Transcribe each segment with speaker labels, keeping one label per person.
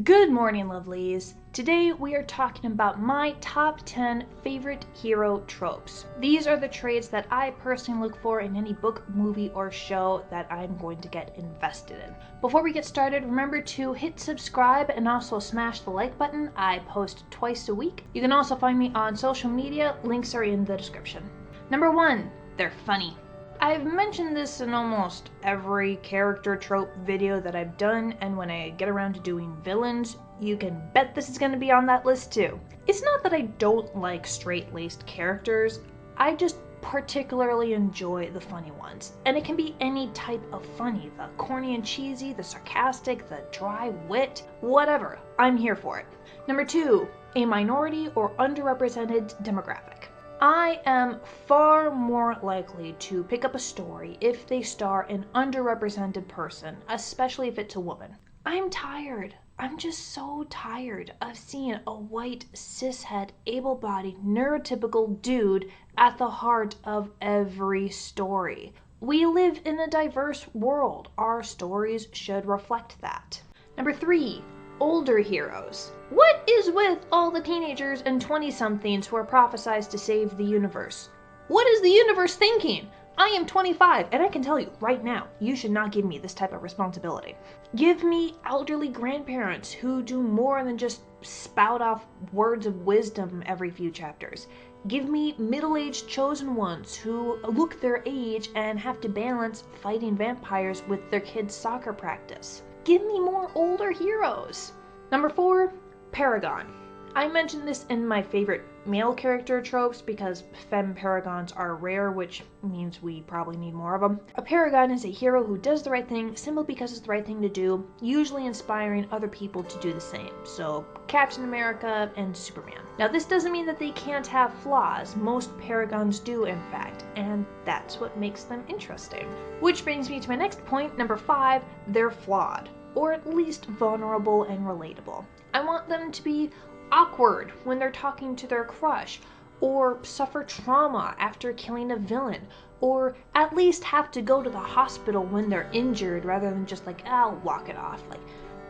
Speaker 1: Good morning, lovelies. Today we are talking about my top 10 favorite hero tropes. These are the traits that I personally look for in any book, movie, or show that I'm going to get invested in. Before we get started, remember to hit subscribe and also smash the like button. I post twice a week. You can also find me on social media. Links are in the description. Number 1, they're funny. I've mentioned this in almost every character trope video that I've done, and when I get around to doing villains, you can bet this is going to be on that list too. It's not that I don't like straight-laced characters, I just particularly enjoy the funny ones. And it can be any type of funny, the corny and cheesy, the sarcastic, the dry wit, whatever. I'm here for it. Number 2, a minority or underrepresented demographic. I am far more likely to pick up a story if they star an underrepresented person, especially if it's a woman. I'm tired. I'm just so tired of seeing a white, cishet, able-bodied, neurotypical dude at the heart of every story. We live in a diverse world. Our stories should reflect that. Number 3, older heroes. What is with all the teenagers and 20-somethings who are prophesized to save the universe? What is the universe thinking? I am 25, and I can tell you right now, you should not give me this type of responsibility. Give me elderly grandparents who do more than just spout off words of wisdom every few chapters. Give me middle-aged chosen ones who look their age and have to balance fighting vampires with their kids' soccer practice. Give me more older heroes. Number 4, Paragon. I mentioned this in my favorite male character tropes because femme paragons are rare, which means we probably need more of them. A paragon is a hero who does the right thing simply because it's the right thing to do, usually inspiring other people to do the same. So Captain America and Superman. Now this doesn't mean that they can't have flaws. Most paragons do, in fact, and that's what makes them interesting. Which brings me to my next point, number 5, they're flawed, or at least vulnerable and relatable. I want them to be awkward when they're talking to their crush, or suffer trauma after killing a villain, or at least have to go to the hospital when they're injured rather than just like, I'll walk it off. Like,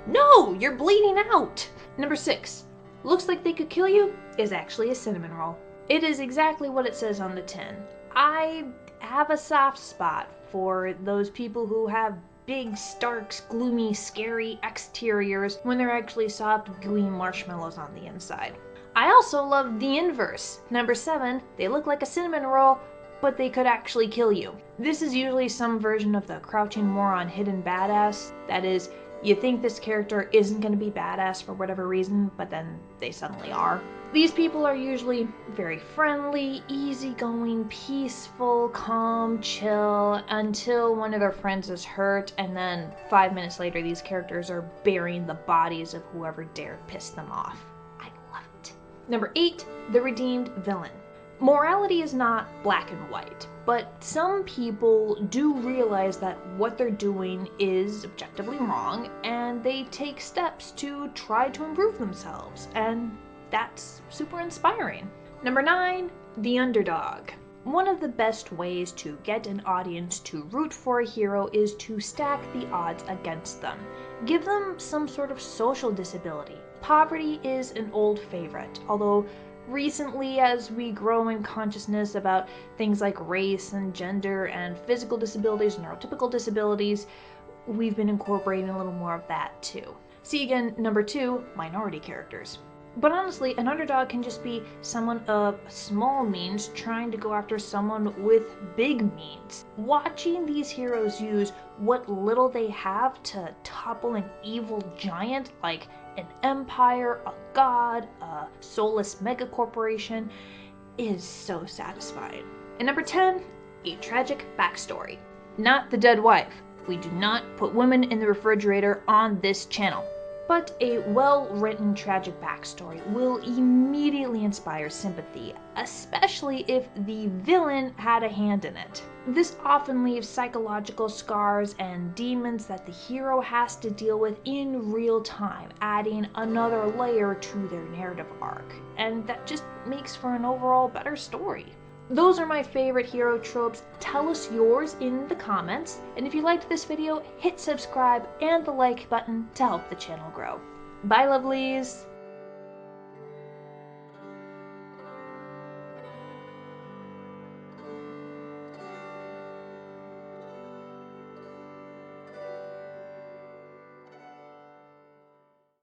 Speaker 1: no, you're bleeding out. Number 6, looks like they could kill you is actually a cinnamon roll. It is exactly what it says on the tin. I have a soft spot for those people who have big, stark, gloomy, scary exteriors when they're actually soft, gooey marshmallows on the inside. I also love the inverse. Number 7, they look like a cinnamon roll, but they could actually kill you. This is usually some version of the crouching moron hidden badass. That is, you think this character isn't going to be badass for whatever reason, but then they suddenly are. These people are usually very friendly, easygoing, peaceful, calm, chill, until one of their friends is hurt, and then 5 minutes later these characters are burying the bodies of whoever dared piss them off. I love it. Number 8, the redeemed villain. Morality is not black and white, but some people do realize that what they're doing is objectively wrong, and they take steps to try to improve themselves, and that's super inspiring. Number 9, the underdog. One of the best ways to get an audience to root for a hero is to stack the odds against them. Give them some sort of social disability. Poverty is an old favorite, although recently, as we grow in consciousness about things like race and gender and physical disabilities, neurotypical disabilities, we've been incorporating a little more of that too. See again, number 2, minority characters. But honestly, an underdog can just be someone of small means trying to go after someone with big means. Watching these heroes use what little they have to topple an evil giant like an empire, a god, a soulless megacorporation is so satisfying. And number 10, a tragic backstory. Not the dead wife. We do not put women in the refrigerator on this channel. But a well-written tragic backstory will immediately inspire sympathy, especially if the villain had a hand in it. This often leaves psychological scars and demons that the hero has to deal with in real time, adding another layer to their narrative arc, and that just makes for an overall better story. Those are my favorite hero tropes. Tell us yours in the comments, and if you liked this video, hit subscribe and the like button to help the channel grow. Bye, lovelies!